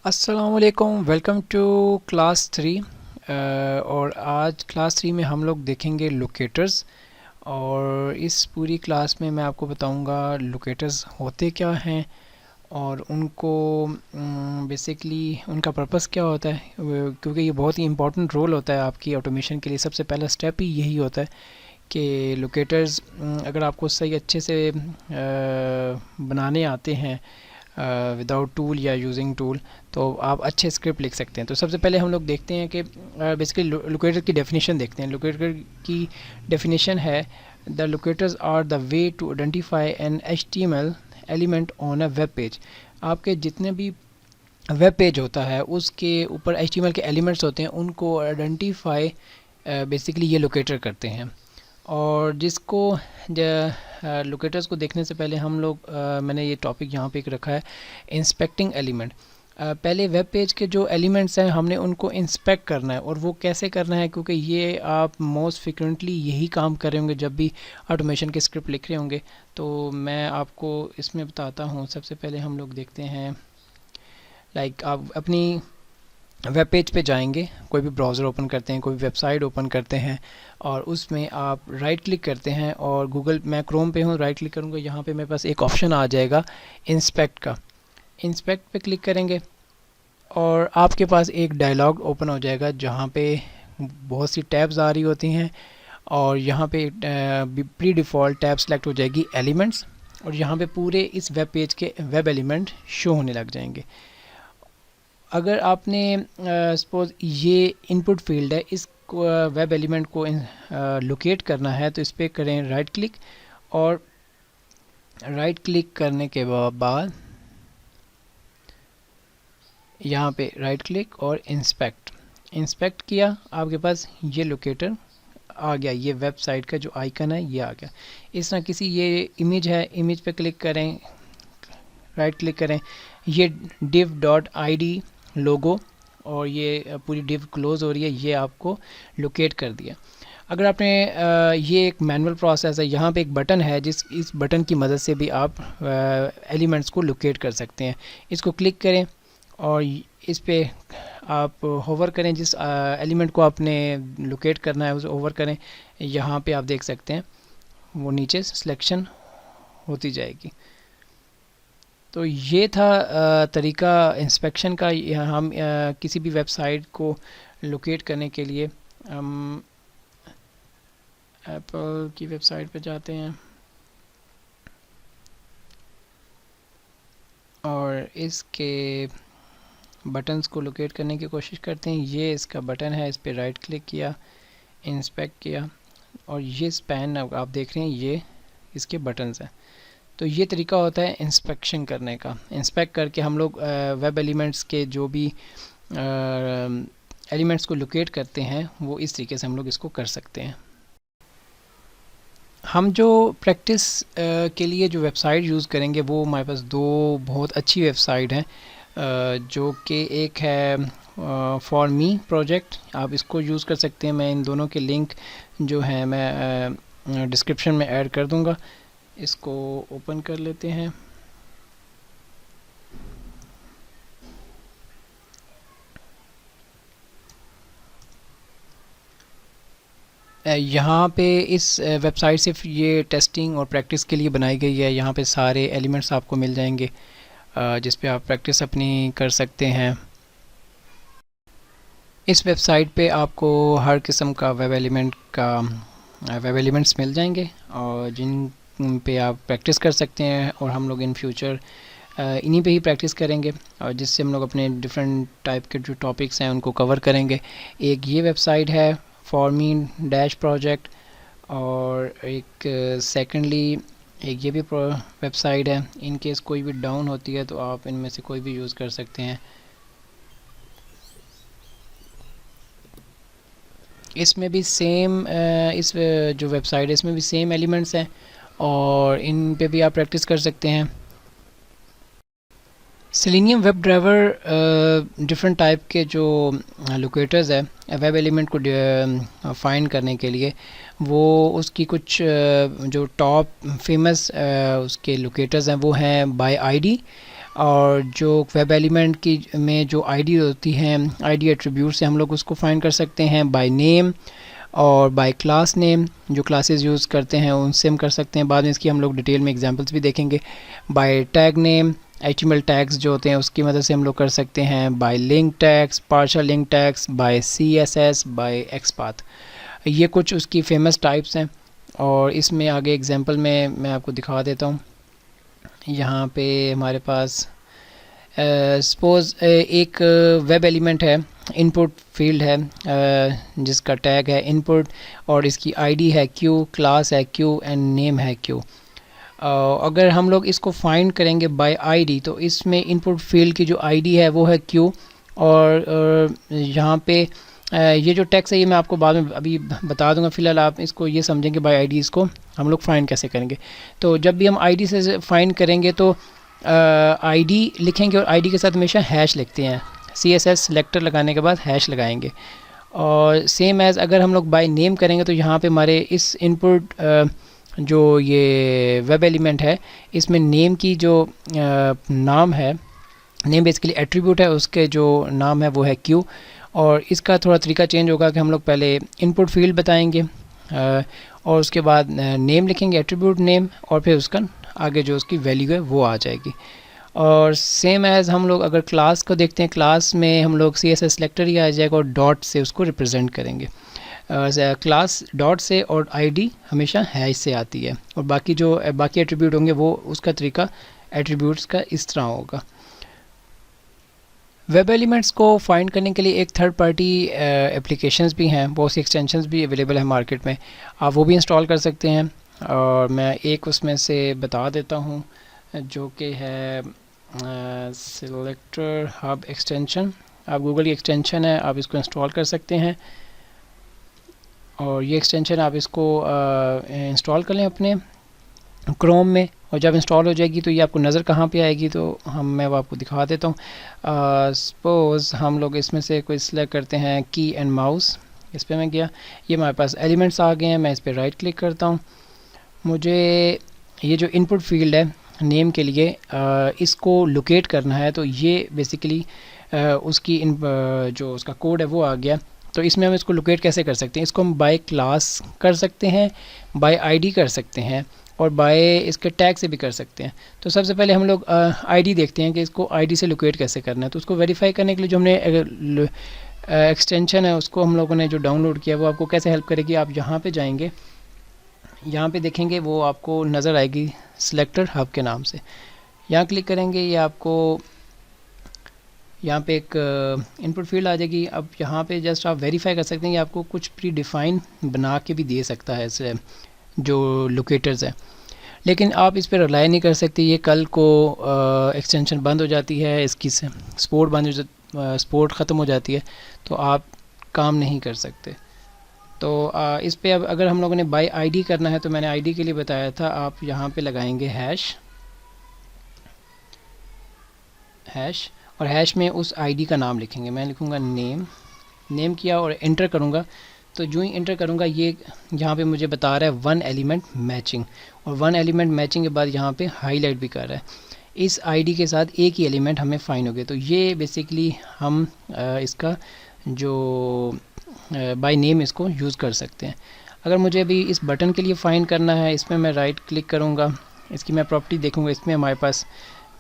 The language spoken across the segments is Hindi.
अस्सलामुअलैकुम, वेलकम टू क्लास 3। और आज क्लास 3 में हम लोग देखेंगे लोकेटर्स। और इस पूरी क्लास में मैं आपको बताऊंगा लोकेटर्स होते क्या हैं और उनको बेसिकली उनका पर्पस क्या होता है, क्योंकि ये बहुत ही इम्पोर्टेंट रोल होता है आपकी ऑटोमेशन के लिए। सबसे पहला स्टेप ही यही होता है कि लोकेटर्स अगर आपको सही अच्छे से बनाने आते हैं विदाउट टूल या यूजिंग टूल, तो आप अच्छे स्क्रिप्ट लिख सकते हैं। तो सबसे पहले हम लोग देखते हैं कि बेसिकली लोकेटर की डेफिनेशन देखते हैं। लोकेटर की डेफिनेशन है, the locators are the way to identify an HTML element on a web page. आपके जितने भी वेब पेज होता है उसके ऊपर HTML के एलिमेंट्स होते हैं, उनको आइडेंटिफाई बेसिकली ये लोकेटर करते हैं। और जिसको लोकेटर्स को देखने से पहले हम लोग मैंने ये टॉपिक यहाँ पे एक रखा है, इंस्पेक्टिंग एलिमेंट। पहले वेब पेज के जो एलिमेंट्स हैं हमने उनको इंस्पेक्ट करना है। और वो कैसे करना है, क्योंकि ये आप मोस्ट फ्रिक्वेंटली यही काम कर रहे होंगे जब भी ऑटोमेशन के स्क्रिप्ट लिख रहे होंगे। तो मैं आपको इसमें बताता हूँ। सबसे पहले हम लोग देखते हैं, आप अपनी वेब पेज पे जाएंगे, कोई भी ब्राउज़र ओपन करते हैं, कोई वेबसाइट ओपन करते हैं और उसमें आप राइट क्लिक करते हैं। और गूगल, मैं क्रोम पे हूँ, राइट क्लिक करूँगा, यहाँ पे मेरे पास एक ऑप्शन आ जाएगा इंस्पेक्ट का। इंस्पेक्ट पे क्लिक करेंगे और आपके पास एक डायलॉग ओपन हो जाएगा जहाँ पे बहुत सी टैब्स आ रही होती हैं। और यहाँ पे प्री डिफ़ॉल्ट टैब सेलेक्ट हो जाएगी एलिमेंट्स, और यहाँ पे पूरे इस वेब पेज के वेब एलिमेंट शो होने लग जाएंगे। अगर आपने सपोज़ ये इनपुट फील्ड है, इस वेब एलिमेंट को लोकेट करना है, तो इस पर करें राइट क्लिक। और राइट क्लिक करने के बाद यहाँ पे राइट क्लिक और इंस्पेक्ट किया, आपके पास ये लोकेटर आ गया। ये वेबसाइट का जो आइकन है ये आ गया। इस तरह किसी, ये इमेज है, इमेज पे क्लिक करें, राइट क्लिक करें, ये div.id लोगो, और ये पूरी डिव क्लोज हो रही है, ये आपको लोकेट कर दिया। अगर आपने ये एक मैनुअल प्रोसेस है, यहाँ पे एक बटन है, इस बटन की मदद से भी आप एलिमेंट्स को लोकेट कर सकते हैं। इसको क्लिक करें और इस पे आप होवर करें, जिस एलिमेंट को आपने लोकेट करना है उसे होवर करें। यहाँ पे आप देख सकते हैं वो नीचे सिलेक्शन होती जाएगी। तो ये था तरीका इंस्पेक्शन का। हम किसी भी वेबसाइट को लोकेट करने के लिए हम एप्पल की वेबसाइट पर जाते हैं और इसके बटन्स को लोकेट करने की कोशिश करते हैं। ये इसका बटन है, इस पर राइट क्लिक किया, इंस्पेक्ट किया, और ये स्पैन आप देख रहे हैं, ये इसके बटन्स हैं। तो ये तरीका होता है इंस्पेक्शन करने का। इंस्पेक्ट करके हम लोग वेब एलिमेंट्स के जो भी एलिमेंट्स को लोकेट करते हैं, वो इस तरीके से हम लोग इसको कर सकते हैं। हम जो प्रैक्टिस के लिए जो वेबसाइट यूज़ करेंगे, वो हमारे पास दो बहुत अच्छी वेबसाइट हैं, जो कि एक है फॉर मी प्रोजेक्ट। आप इसको यूज़ कर सकते हैं। मैं इन दोनों के लिंक जो हैं मैं डिस्क्रिप्शन में ऐड कर दूँगा। इसको ओपन कर लेते हैं। यहाँ पे इस वेबसाइट सिर्फ ये टेस्टिंग और प्रैक्टिस के लिए बनाई गई है। यहाँ पे सारे एलिमेंट्स आपको मिल जाएंगे जिस पे आप प्रैक्टिस अपनी कर सकते हैं। इस वेबसाइट पे आपको हर किस्म का वेब एलिमेंट्स मिल जाएंगे और जिन पे आप प्रैक्टिस कर सकते हैं। और हम लोग इन फ्यूचर इन्हीं पे ही प्रैक्टिस करेंगे, और जिससे हम लोग अपने डिफरेंट टाइप के जो टॉपिक्स हैं उनको कवर करेंगे। एक ये वेबसाइट है फॉर मी डैश प्रोजेक्ट, और एक सेकेंडली एक ये भी वेबसाइट है। इन केस कोई भी डाउन होती है तो आप इनमें से कोई भी यूज़ कर सकते हैं। इसमें भी सेम इस जो वेबसाइट है इसमें भी सेम एलिमेंट्स हैं और इन पे भी आप प्रैक्टिस कर सकते हैं। Selenium web driver different type के जो लोकेटर्स है वेब एलिमेंट को फाइंड करने के लिए, वो उसकी कुछ जो टॉप फेमस उसके लोकेटर्स हैं वो हैं बाय आईडी और जो वेब एलिमेंट की में जो आईडी होती हैं, आईडी एट्रीब्यूट से हम लोग उसको फाइंड कर सकते हैं बाय नेम और बाय क्लास नेम। जो क्लासेस यूज़ करते हैं उनसे हम कर सकते हैं, बाद में इसकी हम लोग डिटेल में एग्जांपल्स भी देखेंगे। By tag name, HTML tags जो होते हैं उसकी मदद से हम लोग कर सकते हैं। By link tags, partial link tags, by CSS, by XPath। ये कुछ उसकी फेमस टाइप्स हैं और इसमें आगे एग्जांपल में मैं आपको दिखा देता हूँ। यहाँ पे हमारे पास सपोज़ एक वेब एलिमेंट है, इनपुट फील्ड है जिसका टैग है इनपुट और इसकी आईडी है Q, क्लास है Q एंड नेम है Q। अगर हम लोग इसको फाइंड करेंगे बाय आईडी तो इसमें इनपुट फील्ड की जो आईडी है वो है Q और यहाँ पे ये जो टेक्स्ट है ये मैं आपको बाद में अभी बता दूंगा। फ़िलहाल आप इसको ये समझेंगे बाय आईडी इसको हम लोग फाइंड कैसे करेंगे। तो जब भी हम आईडी से फाइंड करेंगे तो आईडी लिखेंगे और आईडी के साथ हमेशा हैश लिखते हैं। CSS सेलेक्टर लगाने के बाद हैश लगाएंगे। और सेम एज़ अगर हम लोग बाय नेम करेंगे तो यहाँ पे हमारे इस इनपुट जो ये वेब एलिमेंट है इसमें नेम की जो नाम है, नेम बेसिकली एट्रीब्यूट है, उसके जो नाम है वो है Q। और इसका थोड़ा तरीका चेंज होगा कि हम लोग पहले इनपुट फील्ड बताएंगे और उसके बाद नेम लिखेंगे, एट्रीब्यूट नेम, और फिर उसका आगे जो उसकी वैल्यू है वो आ जाएगी। और सेम एज़ हम लोग अगर क्लास को देखते हैं, क्लास में हम लोग CSS सेलेक्टर ही आ जाएगा और डॉट से उसको रिप्रेजेंट करेंगे। क्लास डॉट से और आईडी हमेशा हैश से आती है और बाकी जो बाकी एट्रीब्यूट होंगे वो उसका तरीका एट्रीब्यूट्स का इस तरह होगा। वेब एलिमेंट्स को फाइंड करने के लिए एक थर्ड पार्टी एप्लीकेशंस भी हैं, बहुत सी एक्सटेंशंस भी अवेलेबल है मार्केट में, आप वो भी इंस्टॉल कर सकते हैं। और मैं एक उसमें से बता देता हूँ जो कि है सिलेक्टर हब एक्सटेंशन। आप गूगल की एक्सटेंशन है, आप इसको इंस्टॉल कर सकते हैं और ये एक्सटेंशन आप इसको इंस्टॉल कर लें अपने क्रोम में और जब इंस्टॉल हो जाएगी तो ये आपको नज़र कहाँ पे आएगी तो मैं वो आपको दिखा देता हूँ। सपोज़ हम लोग इसमें से कोई सिलेक्ट करते हैं की एंड माउस, इस पर मैं गया, ये हमारे पास एलिमेंट्स आ गए हैं। मैं इस पर राइट क्लिक करता हूँ। मुझे ये जो इनपुट फील्ड है नेम के लिए इसको लोकेट करना है, तो ये बेसिकली उसकी जो उसका कोड है वो आ गया। तो इसमें हम इसको लोकेट कैसे कर सकते हैं, इसको हम बाय क्लास कर सकते हैं, बाय आईडी कर सकते हैं और बाय इसके टैग से भी कर सकते हैं। तो सबसे पहले हम लोग आईडी देखते हैं कि इसको आईडी से लोकेट कैसे करना है। तो उसको वेरीफाई करने के लिए जो हमने एक्सटेंशन है उसको हम लोगों ने जो डाउनलोड किया वो आपको कैसे हेल्प करेगी। आप यहाँ पे जाएंगे, यहाँ पे देखेंगे वो आपको नज़र आएगी सिलेक्टर हब के नाम से, यहाँ क्लिक करेंगे, ये आपको यहाँ पे एक इनपुट फील्ड आ जाएगी। अब यहाँ पे जस्ट आप वेरीफाई कर सकते हैं कि आपको कुछ प्री डिफ़ाइन बना के भी दे सकता है इसे जो लोकेटर्स है, लेकिन आप इस पर रिलाई नहीं कर सकते। ये कल को एक्सटेंशन बंद हो जाती है, इसकी सपोर्ट ख़त्म हो जाती है तो आप काम नहीं कर सकते। तो इस पे अब अगर हम लोगों ने बाय आईडी करना है तो मैंने आईडी के लिए बताया था, आप यहाँ पे लगाएंगे हैश और हैश में उस आईडी का नाम लिखेंगे। मैं लिखूँगा नेम किया और एंटर करूँगा। तो जो ही एंटर करूँगा ये यहाँ पे मुझे बता रहा है 1 एलिमेंट मैचिंग, और 1 एलिमेंट मैचिंग के बाद यहाँ पे हाईलाइट भी कर रहा है इस आईडी के साथ एक ही एलिमेंट हमें फाइंड हो गया। तो ये बेसिकली हम इसका जो बाय नेम इसको यूज़ कर सकते हैं। अगर मुझे अभी इस बटन के लिए फाइंड करना है, इसमें मैं राइट क्लिक करूँगा, इसकी मैं प्रॉपर्टी देखूँगा, इसमें हमारे पास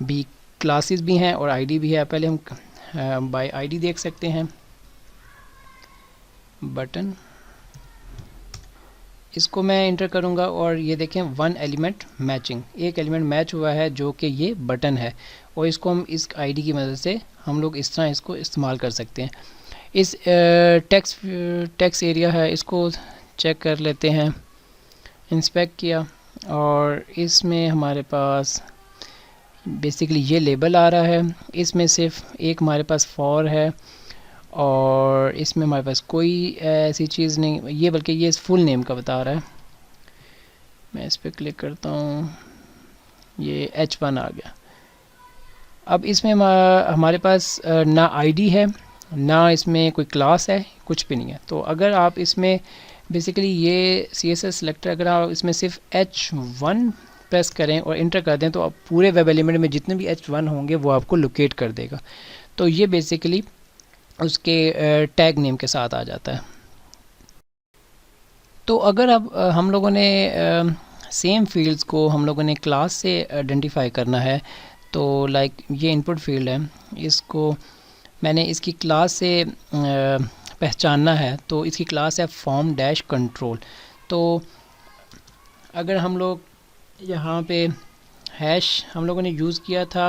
भी क्लासेस भी हैं और आईडी भी है। पहले हम बाय आईडी देख सकते हैं, बटन, इसको मैं एंटर करूंगा और ये देखें 1 एलिमेंट मैचिंग, एक एलिमेंट मैच हुआ है जो कि ये बटन है और इसको हम इस आईडी की मदद से हम लोग इस तरह इसको इस्तेमाल कर सकते हैं। इस टेक्स्ट एरिया है, इसको चेक कर लेते हैं। इंस्पेक्ट किया और इसमें हमारे पास बेसिकली ये लेबल आ रहा है, इसमें सिर्फ एक हमारे पास फॉर है और इसमें हमारे पास कोई ऐसी चीज़ नहीं, ये बल्कि ये फुल नेम का बता रहा है। मैं इस पर क्लिक करता हूँ, ये H1 आ गया। अब इसमें हमारे पास ना आईडी है ना इसमें कोई क्लास है, कुछ भी नहीं है। तो अगर आप इसमें बेसिकली ये CSS सेलेक्टर अगर आप इसमें सिर्फ H1 प्रेस करें और इंटर कर दें तो आप पूरे वेब एलिमेंट में जितने भी h1 होंगे वो आपको लोकेट कर देगा। तो ये बेसिकली उसके टैग नेम के साथ आ जाता है। तो अगर अब हम लोगों ने सेम फील्ड्स को हम लोगों ने क्लास से आइडेंटिफाई करना है, तो लाइक ये इनपुट फील्ड है, इसको मैंने इसकी क्लास से पहचानना है, तो इसकी क्लास है फॉर्म डैश कंट्रोल। तो अगर हम लोग यहाँ पे हैश हम लोगों ने यूज़ किया था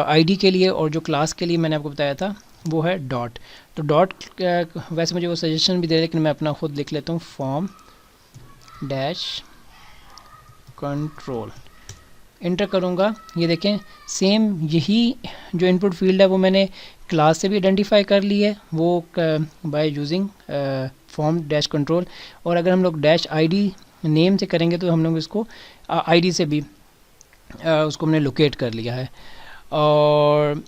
आईडी के लिए, और जो क्लास के लिए मैंने आपको बताया था वो है डॉट। तो डॉट वैसे मुझे वो सजेशन भी दे रहे, लेकिन मैं अपना खुद लिख लेता हूँ, फॉर्म डैश कंट्रोल। इंटर करूँगा, ये देखें सेम यही जो इनपुट फील्ड है वो मैंने क्लास से भी आइडेंटिफाई कर ली है, वो by using form dash control. और अगर हम लोग डैश आईडी नेम से करेंगे तो हम लोग इसको आईडी से भी उसको हमने लोकेट कर लिया है। और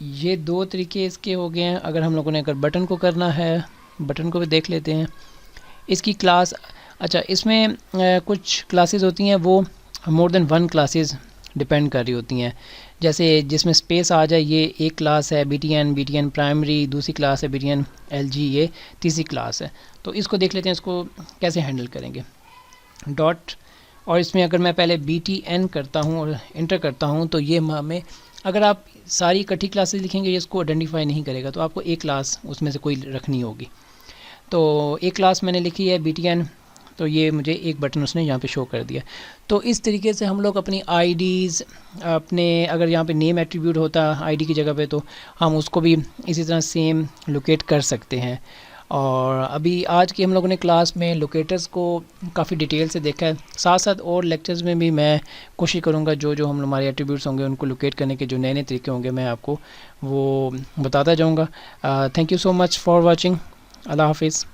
ये दो तरीके इसके हो गए हैं। अगर हम लोगों ने अगर बटन को करना है, बटन को भी देख लेते हैं। इसकी क्लास, अच्छा इसमें कुछ क्लासेस होती हैं वो more than one classes depend कर रही होती हैं। जैसे जिसमें स्पेस आ जाए, ये एक क्लास है BTN प्राइमरी, दूसरी क्लास है BTN LG, ये तीसरी क्लास है। तो इसको देख लेते हैं, इसको कैसे हैंडल करेंगे। डॉट, और इसमें अगर मैं पहले BTN करता हूँ और इंटर करता हूँ तो ये हमें, अगर आप सारी इकट्ठी क्लासेस लिखेंगे ये इसको आइडेंटिफाई नहीं करेगा, तो आपको एक क्लास उसमें से कोई रखनी होगी। तो एक क्लास मैंने लिखी है BTN, तो ये मुझे एक बटन उसने यहाँ पे शो कर दिया। तो इस तरीके से हम लोग अपनी आईडीज़, अपने अगर यहाँ पे नेम एट्रीब्यूट होता आईडी की जगह पे, तो हम उसको भी इसी तरह सेम लोकेट कर सकते हैं। और अभी आज की हम लोगों ने क्लास में लोकेटर्स को काफ़ी डिटेल से देखा है। साथ साथ और लेक्चर्स में भी मैं कोशिश करूँगा जो जो हम हमारे एट्रीब्यूट्स होंगे उनको लोकेट करने के जो नए नए तरीके होंगे मैं आपको वो बताता जाऊँगा। Thank you so much for watching. Allah हाफिज़।